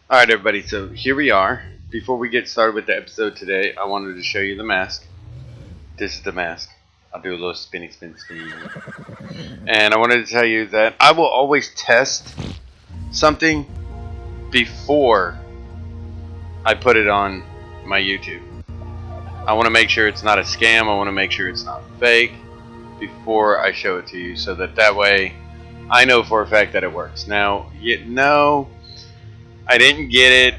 Alright everybody, so here we are. Before we get started with the episode today, I wanted to show you the mask. This is the mask. I'll do a little spinny spin. And I wanted to tell you that I will always test something before I put it on my YouTube. I want to make sure it's not a scam, I want to make sure it's not fake before I show it to you, so that way I know for a fact that it works. Now, I didn't get it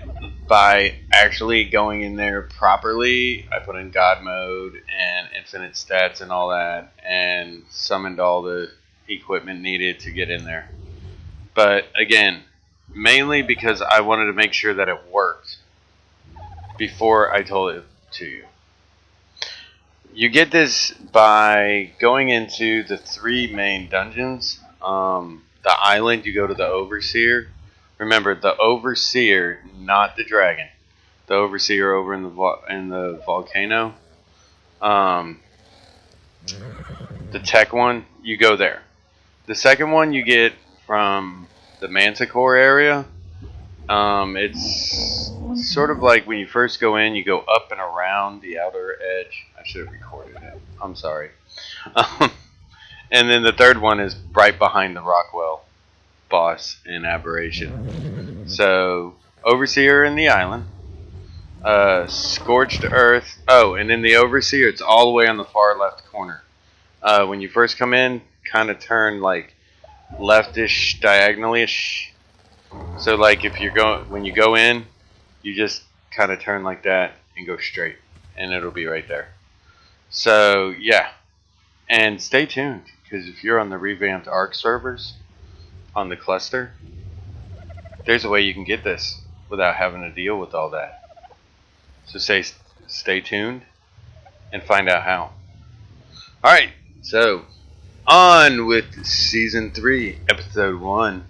by actually going in there properly. I put in God mode and infinite stats and all that and summoned all the equipment needed to get in there. But again, mainly because I wanted to make sure that it worked before I told it to you. You get this by going into the 3 main dungeons. The island, you go to the Overseer. Remember, the Overseer, not the dragon. The Overseer over in the volcano. The tech one, you go there. The second one you get from the Manticore area. It's sort of like when you first go in, you go up and around the outer edge. I should have recorded it. I'm sorry. And then the third one is right behind the Rockwell boss in Aberration. So, Overseer in the island. Scorched Earth. Oh, and in the Overseer, it's all the way on the far left corner. When you first come in, kind of turn like leftish, diagonally-ish. So like if you're when you go in, you just kind of turn like that and go straight, and it'll be right there. So yeah, and stay tuned, because if you're on the RevampedArk servers on the cluster, there's a way you can get this without having to deal with all that. So stay tuned and find out how. Alright, so on with Season 3, Episode 1.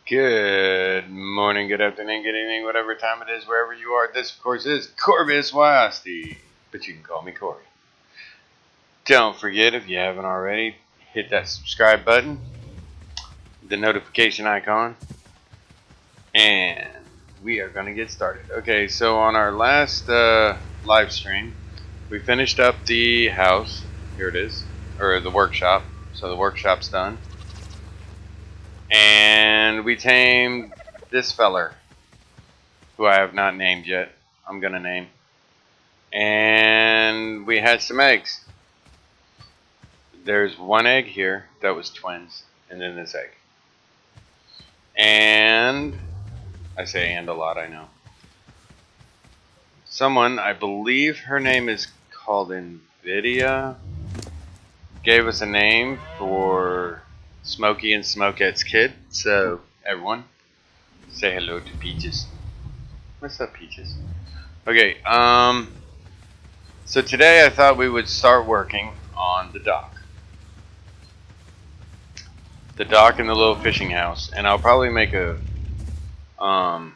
Good morning, good afternoon, good evening, whatever time it is, wherever you are. This, of course, is Corvus Wayasti, but you can call me Corey. Don't forget, if you haven't already, hit that subscribe button, the notification icon, and we are going to get started. Okay, so on our last live stream, we finished up the house. Here it is, or the workshop. So the workshop's done. And we tamed this feller, who I have not named yet. I'm gonna name. And we had some eggs. There's one egg here that was twins, and then this egg. And I say and a lot, I know. Someone, I believe her name is called Nvidia, gave us a name for Smokey and Smokette's kid. So everyone, say hello to Peaches. What's up, Peaches? Okay, so today I thought we would start working on the dock. The dock and the little fishing house. And I'll probably make a man,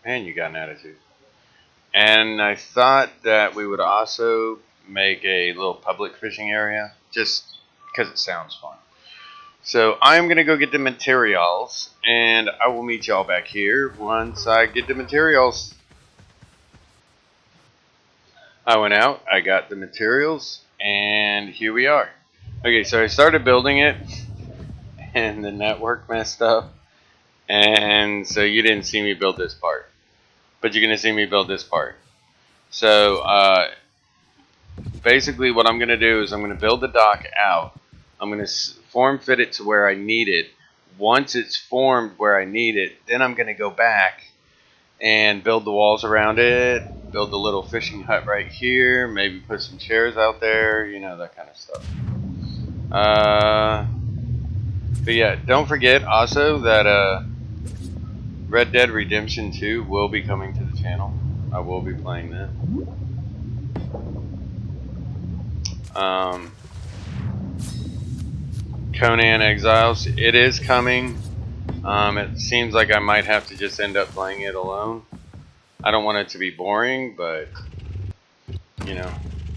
you got an attitude. And I thought that we would also make a little public fishing area, just because it sounds fun. So I'm going to go get the materials, and I will meet y'all back here once I get the materials. I went out, I got the materials, and here we are. Okay, so I started building it, and the network messed up, and so you didn't see me build this part, but you're going to see me build this part. So basically what I'm going to do is I'm going to build the dock out. I'm going to form fit it to where I need it. Once it's formed where I need it, then I'm going to go back and build the walls around it, build the little fishing hut right here, maybe put some chairs out there, you know, that kind of stuff. But yeah, don't forget also that Red Dead Redemption 2 will be coming to the channel. I will be playing that. Conan Exiles, it is coming. It seems like I might have to just end up playing it alone. I don't want it to be boring, but you know,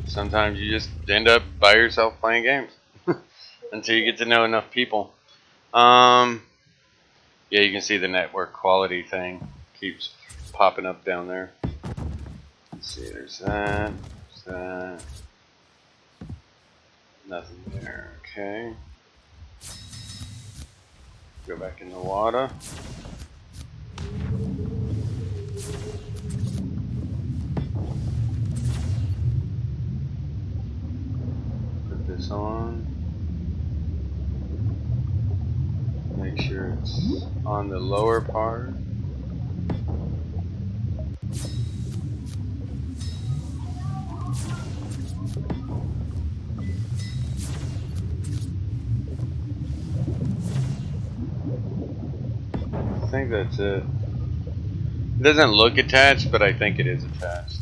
sometimes you just end up by yourself playing games until you get to know enough people. Yeah, you can see the network quality thing keeps popping up down there. Let's see, there's that, nothing there. Okay, go back in the water. Put this on. Make sure it's on the lower part. I think that's it. It doesn't look attached, but I think it is attached.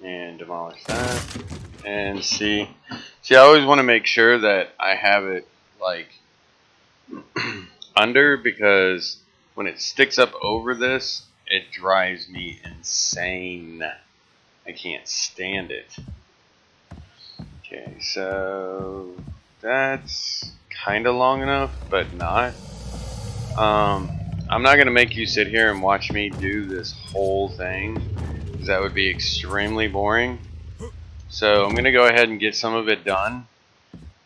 And demolish that. And see, I always want to make sure that I have it like under, because when it sticks up over this, it drives me insane. I can't stand it. Okay, so that's kind of long enough, but not. I'm not going to make you sit here and watch me do this whole thing, because that would be extremely boring. So I'm going to go ahead and get some of it done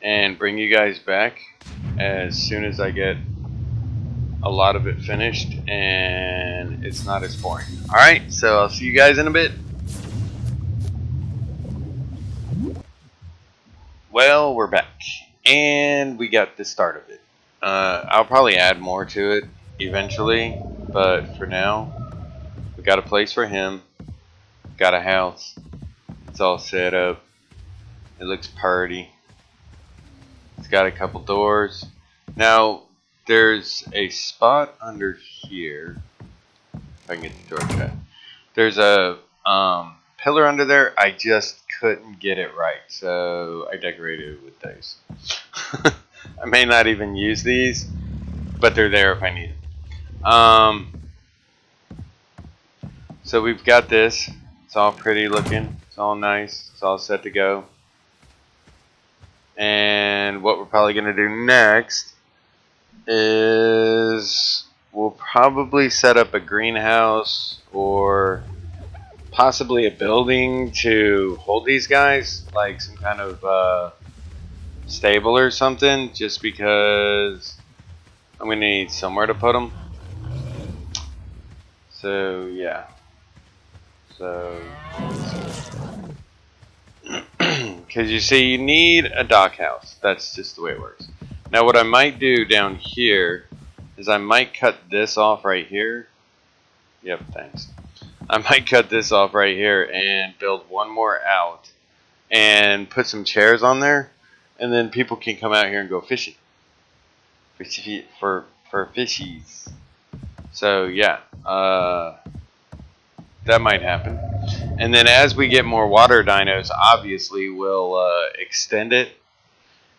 and bring you guys back as soon as I get a lot of it finished and it's not as boring. Alright, so I'll see you guys in a bit. Well, we're back and we got the start of it. I'll probably add more to it eventually, but for now we got a place for him, got a house, it's all set up, it looks pretty, it's got a couple doors. Now there's a spot under here, if I can get the door shut. There's a pillar under there, I just couldn't get it right, so I decorated it with those. I may not even use these, but they're there if I need them. So we've got this. It's all pretty looking. It's all nice. It's all set to go. And what we're probably going to do next is we'll probably set up a greenhouse or possibly a building to hold these guys, like some kind of stable or something, just because I'm going to need somewhere to put them. So yeah. So because you see, you need a dock house. That's just the way it works. Now what I might do down here is I might cut this off right here. Yep, thanks. I might cut this off right here and build one more out and put some chairs on there, and then people can come out here and go fishing for fishies. So yeah, that might happen. And then as we get more water dinos, obviously we'll extend it,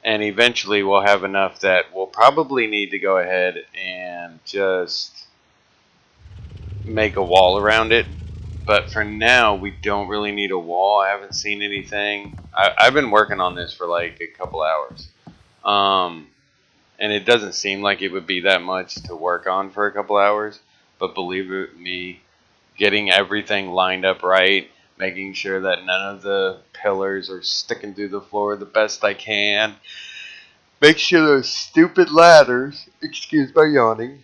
and eventually we'll have enough that we'll probably need to go ahead and just make a wall around it. But for now, we don't really need a wall. I haven't seen anything. I've been working on this for like a couple hours. And it doesn't seem like it would be that much to work on for a couple hours. But believe me, getting everything lined up right, making sure that none of the pillars are sticking through the floor the best I can. Make sure those stupid ladders, excuse my yawning,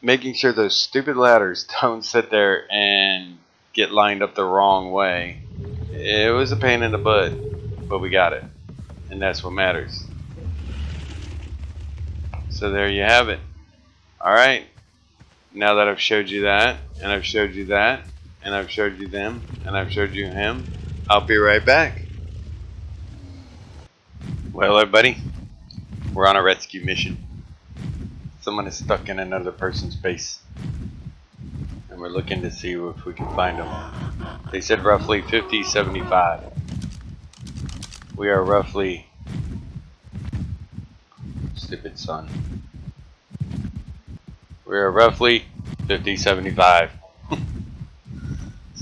making sure those stupid ladders don't sit there and get lined up the wrong way. It was a pain in the butt, but we got it, and that's what matters. So there you have it. Alright, now that I've showed you that, and I've showed you that, and I've showed you them, and I've showed you him, I'll be right back. Well, everybody, we're on a rescue mission. Someone is stuck in another person's base, and we're looking to see if we can find them. They said roughly 50, 75. We are roughly, stupid son. We are roughly 50, 75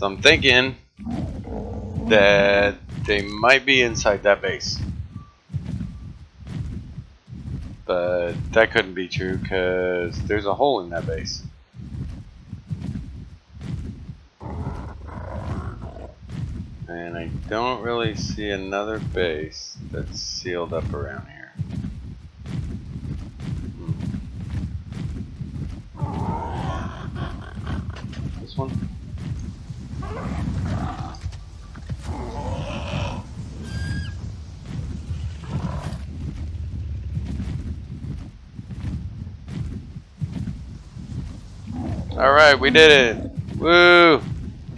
So I'm thinking that they might be inside that base. But that couldn't be true because there's a hole in that base. And I don't really see another base that's sealed up around here. This one? Alright, we did it! Woo!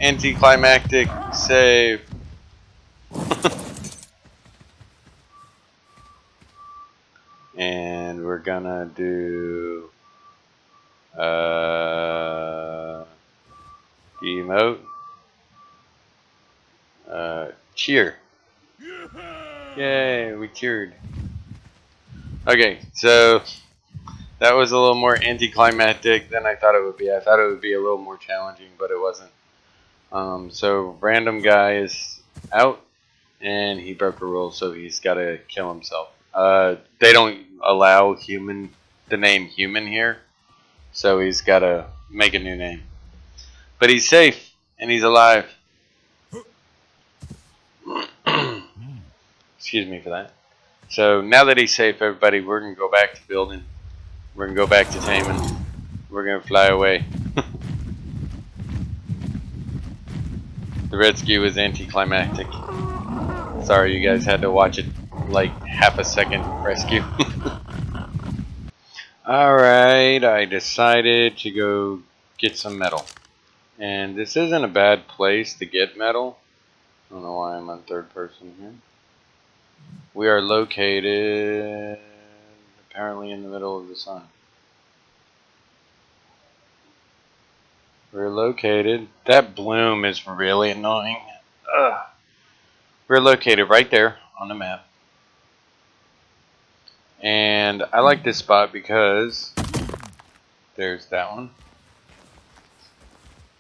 Anticlimactic save. And we're gonna do emote. Cheer. Yay, we cheered. Okay, so that was a little more anticlimactic than I thought it would be. I thought it would be a little more challenging, but it wasn't. So random guy is out, and he broke a rule, so he's got to kill himself. They don't allow the name human here, so he's got to make a new name. But he's safe, and he's alive. Excuse me for that. So now that he's safe, everybody, we're going to go back to building. We're going to go back to taming. We're going to fly away. The rescue was anticlimactic. Sorry you guys had to watch it like half a second rescue. Alright, I decided to go get some metal. And this isn't a bad place to get metal. I don't know why I'm on third person here. We are located apparently in the middle of the sun. We're located. That bloom is really annoying. Ugh. We're located right there on the map. And I like this spot because there's that one.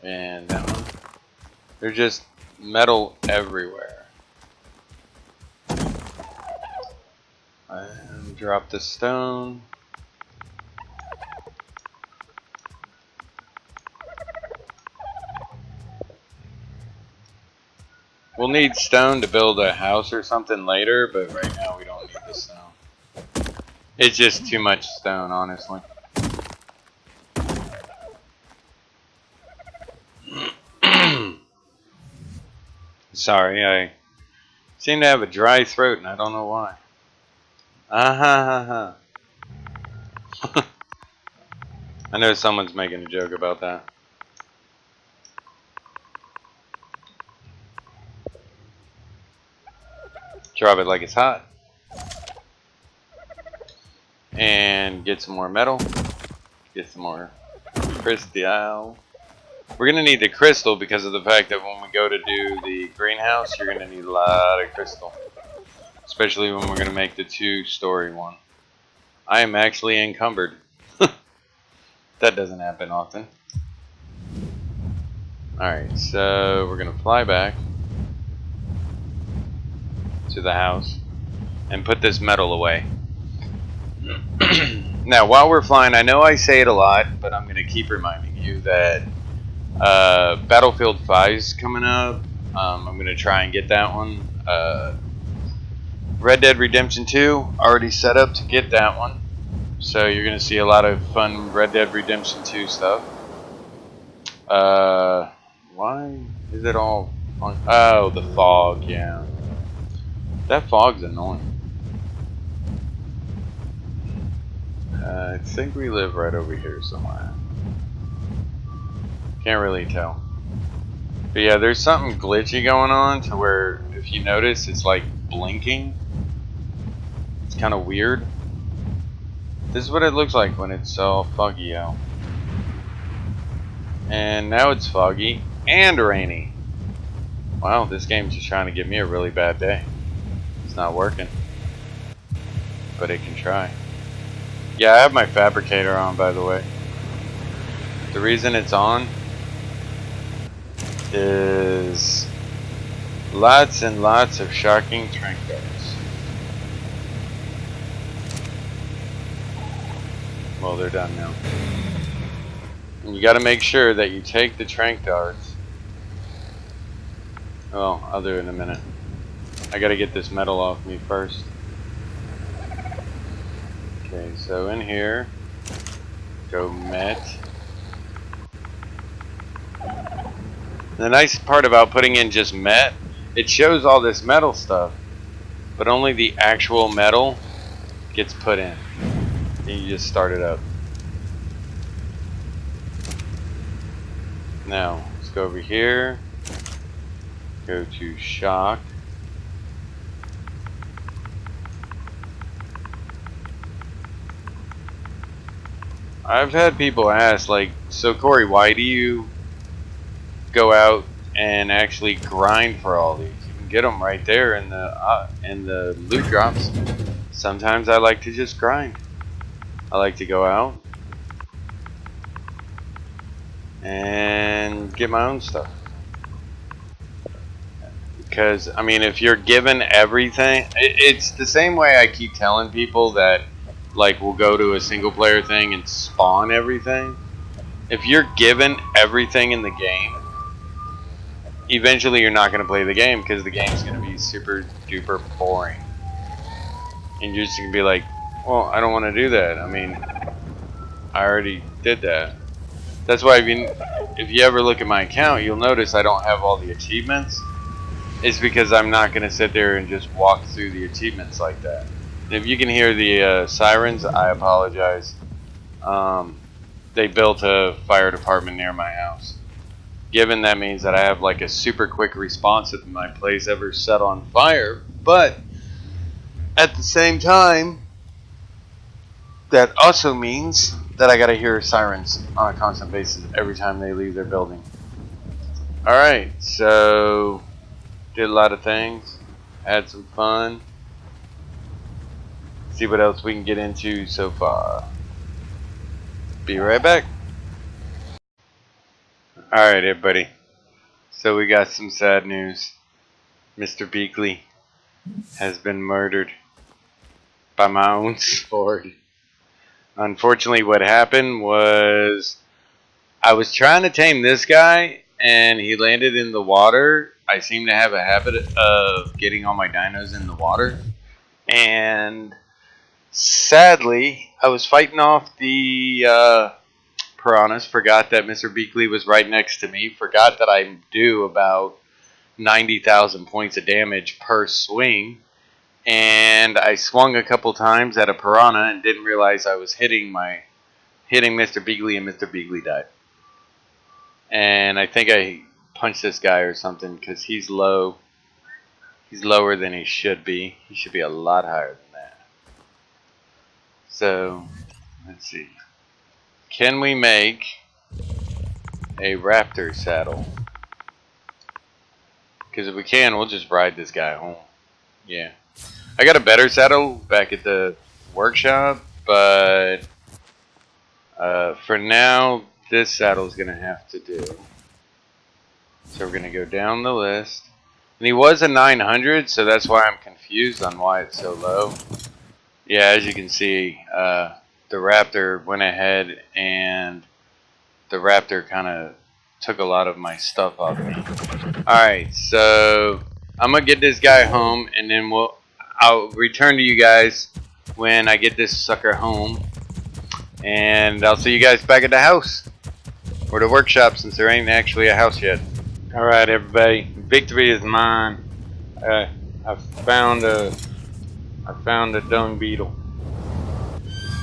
And that one. There's just metal everywhere. And drop the stone. We'll need stone to build a house or something later, but right now we don't need the stone. It's just too much stone, honestly. Sorry, I seem to have a dry throat and I don't know why. I know someone's making a joke about that. Drop it like it's hot. And get some more metal. Get some more crystal. We're going to need the crystal because of the fact that when we go to do the greenhouse, you're going to need a lot of crystal. Especially when we're going to make the 2-story one. I am actually encumbered. That doesn't happen often. Alright, so we're going to fly back to the house and put this metal away. Now, while we're flying, I know I say it a lot, but I'm going to keep reminding you that Battlefield 5 is coming up. I'm going to try and get that one. Red Dead Redemption 2, already set up to get that one. So you're going to see a lot of fun Red Dead Redemption 2 stuff. Why is it all on? Oh, the fog, yeah. That fog's annoying. I think we live right over here somewhere. Can't really tell. But yeah, there's something glitchy going on to where, if you notice, it's like blinking. It's kind of weird. This is what it looks like when it's all foggy out. And now it's foggy and rainy. Wow, this game's just trying to give me a really bad day. It's not working. But it can try. Yeah, I have my fabricator on, by the way. The reason it's on is lots and lots of shocking trank darts. Well, they're done now. And you got to make sure that you take the trank darts. Oh, I'll do it in a minute. I got to get this metal off me first. Okay, so in here, go met. The nice part about putting in just met, it shows all this metal stuff, but only the actual metal gets put in. And you just start it up. Now, let's go over here. Go to shock. I've had people ask, like, so Corey, why do you go out and actually grind for all these? You can get them right there in the loot drops. Sometimes I like to just grind. I like to go out and get my own stuff. Because, I mean, if you're given everything, it's the same way I keep telling people that, like, we'll go to a single player thing and spawn everything. If you're given everything in the game, eventually you're not going to play the game because the game's going to be super duper boring. And you're just going to be like, well, I don't want to do that. I mean, I already did that. That's why if you ever look at my account, you'll notice I don't have all the achievements. It's because I'm not going to sit there and just walk through the achievements like that. And if you can hear the sirens, I apologize. They built a fire department near my house. Given that means that I have like a super quick response if my place ever set on fire. But at the same time, that also means that I gotta hear sirens on a constant basis every time they leave their building. Alright, so did a lot of things, had some fun. See what else we can get into so far. Be right back. Alright everybody, so we got some sad news. Mr. Beakley has been murdered by my own sword. Unfortunately, what happened was I was trying to tame this guy and he landed in the water. I seem to have a habit of getting all my dinos in the water, and sadly I was fighting off the piranhas, forgot that Mr. Beakley was right next to me, forgot that I do about 90,000 points of damage per swing. And I swung a couple times at a piranha and didn't realize I was hitting Mr. Beakley, and Mr. Beakley died. And I think I punched this guy or something because he's low. He's lower than he should be. He should be a lot higher than that. So, let's see. Can we make a raptor saddle? Because if we can, we'll just ride this guy home. Yeah. I got a better saddle back at the workshop, but for now, this saddle is going to have to do. So we're going to go down the list. And he was a 900, so that's why I'm confused on why it's so low. Yeah, as you can see, the Raptor went ahead and the Raptor kind of took a lot of my stuff off me. Alright, so I'm going to get this guy home, and then I'll return to you guys when I get this sucker home. And I'll see you guys back at the house. Or the workshop, since there ain't actually a house yet. Alright everybody, victory is mine. I found a dung beetle.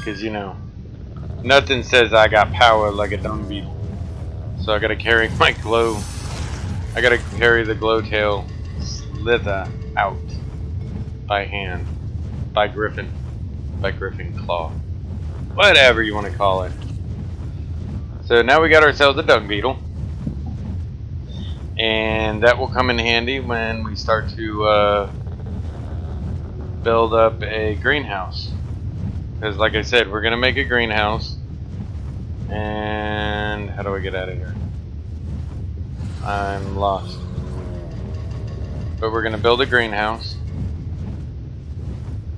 Cause you know, nothing says I got power like a dung beetle. So I gotta carry my glow. I gotta carry the glow tail slither out by hand, by griffin claw, whatever you want to call it. So now we got ourselves a dung beetle, and that will come in handy when we start to build up a greenhouse. Because like I said, we're gonna make a greenhouse. And how do I get out of here? I'm lost. But we're going to build a greenhouse.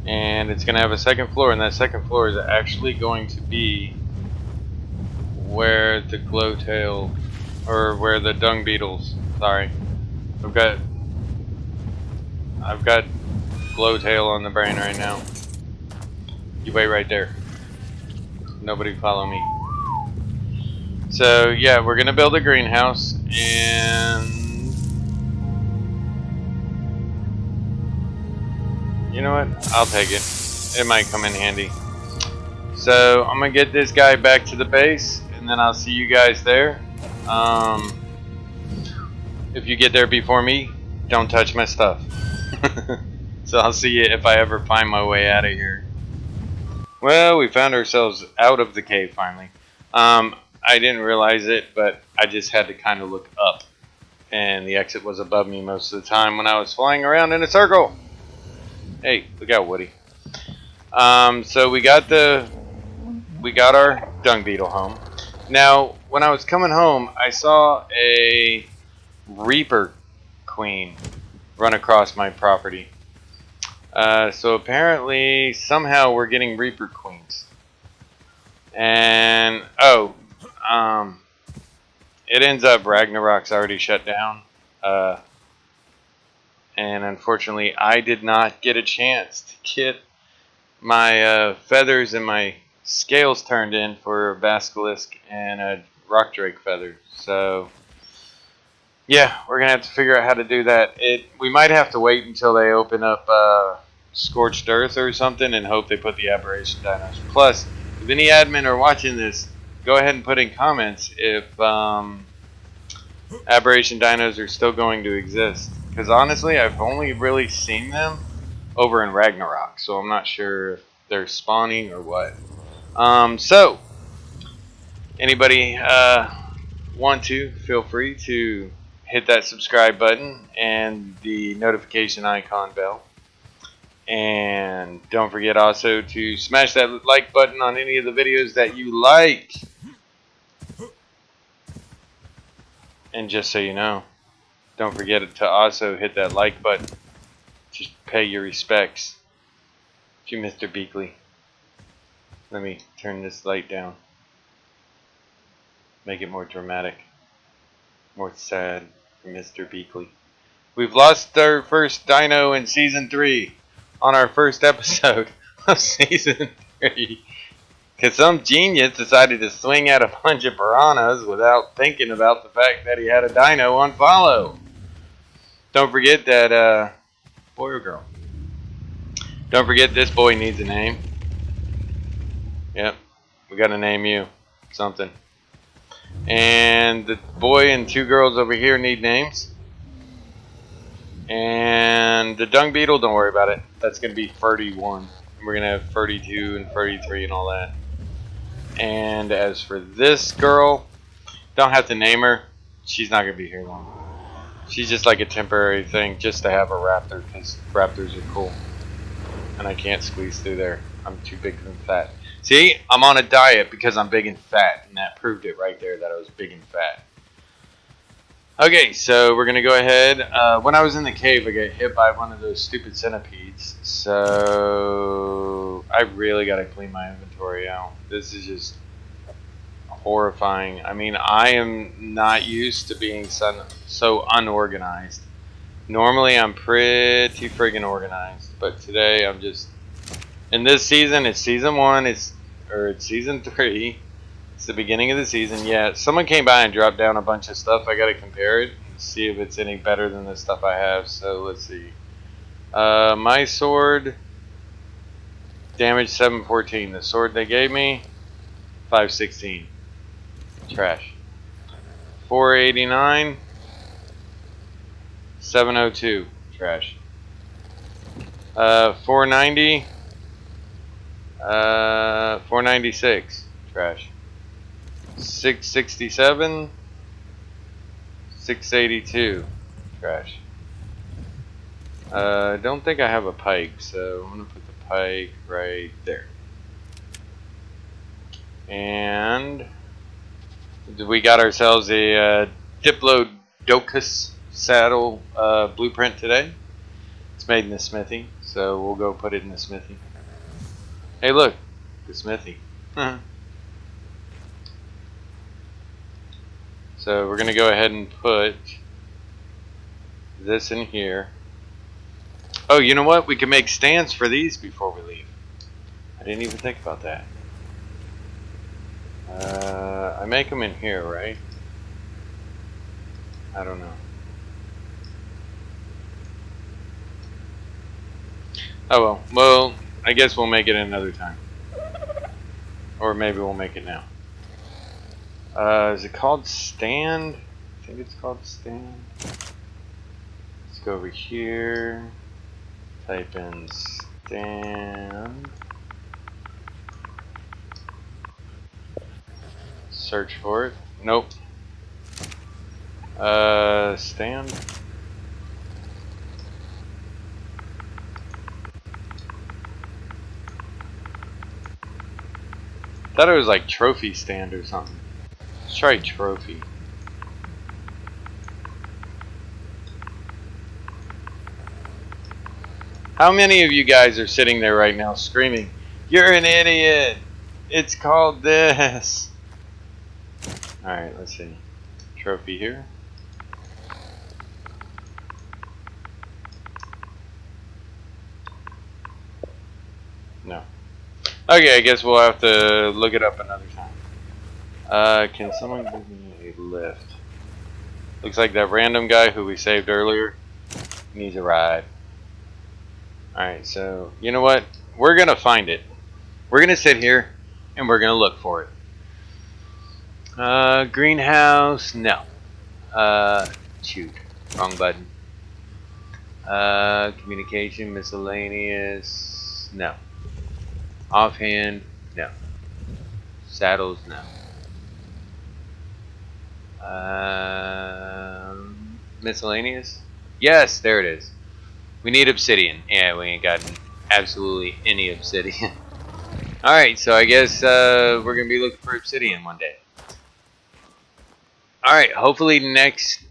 And it's going to have a second floor. And that second floor is actually going to be where the glowtail, or where the dung beetles, sorry. I've got glowtail on the brain right now. You wait right there. Nobody follow me. So yeah, we're gonna build a greenhouse, and you know what? I'll take it. It might come in handy. So I'm gonna get this guy back to the base, and then I'll see you guys there. If you get there before me, don't touch my stuff. So I'll see you if I ever find my way out of here. Well, we found ourselves out of the cave finally. I didn't realize it, but I just had to kind of look up, and the exit was above me most of the time when I was flying around in a circle. Hey, look out, Woody. So we got our dung beetle home. Now, when I was coming home, I saw a Reaper Queen run across my property. So apparently, somehow we're getting Reaper Queens. And, it ends up Ragnarok's already shut down. And unfortunately, I did not get a chance to get my feathers and my scales turned in for a basilisk and a rock drake feather. So yeah, we're gonna have to figure out how to do that. We might have to wait until they open up Scorched Earth or something and hope they put the aberration dinos. Plus, if any admin are watching this, go ahead and put in comments if aberration dinos are still going to exist. Because honestly, I've only really seen them over in Ragnarok, so I'm not sure if they're spawning or what. So, anybody want to, feel free to hit that subscribe button and the notification icon bell. And don't forget also to smash that like button on any of the videos that you like. And just so you know, don't forget to also hit that like button. Just pay your respects to Mr. Beakley. Let me turn this light down. Make it more dramatic. More sad for Mr. Beakley. We've lost our first dino in Season 3 on our first episode of Season 3. Because some genius decided to swing at a bunch of piranhas without thinking about the fact that he had a dino on follow. Don't forget that, boy or girl? Don't forget this boy needs a name. Yep, we gotta name you something. And the boy and two girls over here need names. And the dung beetle, don't worry about it. That's gonna be 31. And we're gonna have 32 and 33 and all that. And as for this girl, don't have to name her. She's not gonna be here long. She's just like a temporary thing just to have a raptor, because raptors are cool. And I can't squeeze through there. I'm too big and fat. See, I'm on a diet because I'm big and fat, and that proved it right there that I was big and fat. Okay, so we're gonna go ahead. When I was in the cave, I got hit by one of those stupid centipedes. So I really gotta clean my inventory out. This is just horrifying. I mean, I am not used to being so unorganized. Normally, I'm pretty friggin' organized, but today I'm just. In this season, it's season 1. It's season 3. It's the beginning of the season. Yeah, someone came by and dropped down a bunch of stuff. I gotta compare it and see if it's any better than the stuff I have. So let's see. My sword, damage 714. The sword they gave me, 516. Trash. 489. 702. Trash. 490. 496. Trash. 667. 682. Trash. I don't think I have a pike, so I'm gonna put the pike right there. And we got ourselves a Diplo Docus saddle blueprint today. It's made in the smithy, so we'll go put it in the smithy. Hey, look, the smithy. So we're gonna go ahead and put this in here. Oh, you know what? We can make stands for these before we leave. I didn't even think about that. I make them in here, right? I don't know. Oh well. Well, I guess we'll make it another time. Or maybe we'll make it now. Is it called stand? I think it's called stand. Let's go over here. Type in stand. Search for it. Nope. Stand. Thought it was like trophy stand or something. Let's try trophy. How many of you guys are sitting there right now screaming, "You're an idiot! It's called this!" Alright, let's see. Trophy here. No. Okay, I guess we'll have to look it up another time. Can someone give me a lift? Looks like that random guy who we saved earlier needs a ride. Alright, so, you know what? We're gonna find it. We're gonna sit here and we're gonna look for it. Greenhouse, no. Shoot, wrong button. Communication, miscellaneous, no. Offhand, no. Saddles, no. Miscellaneous? Yes, there it is. We need obsidian. Yeah, we ain't got absolutely any obsidian. Alright, so I guess we're going to be looking for obsidian one day. Alright, hopefully next...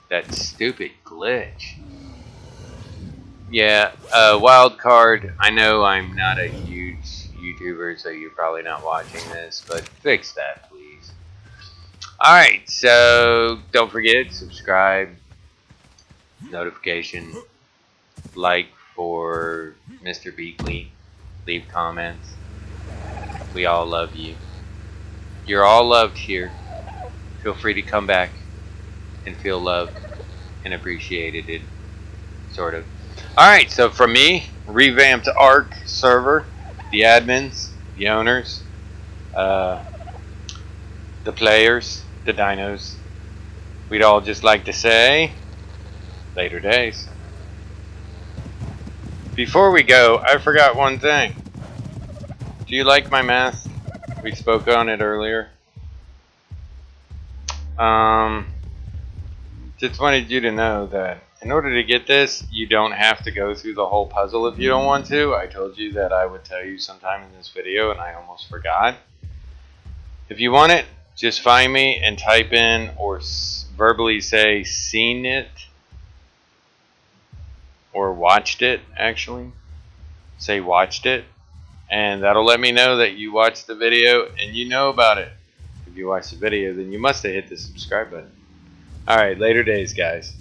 that stupid glitch. Yeah, wild card. I know I'm not a huge YouTuber, so you're probably not watching this, but fix that, please. Alright, so don't forget, subscribe, notification, like for Mr. Beakley, leave comments. We all love you. You're all loved here. Feel free to come back and feel loved and appreciated, sort of. Alright, so from me, RevampedArk server, the admins, the owners, the players, the dinos, we'd all just like to say, later days. Before we go, I forgot one thing. Do you like my mask? We spoke on it earlier. Just wanted you to know that in order to get this, you don't have to go through the whole puzzle if you don't want to. I told you that I would tell you sometime in this video and I almost forgot. If you want it, just find me and type in or verbally say seen it or watched it, actually. Say watched it, and that'll let me know that you watched the video and you know about it. If you watched the video, then you must have hit the subscribe button. Alright, later days, guys.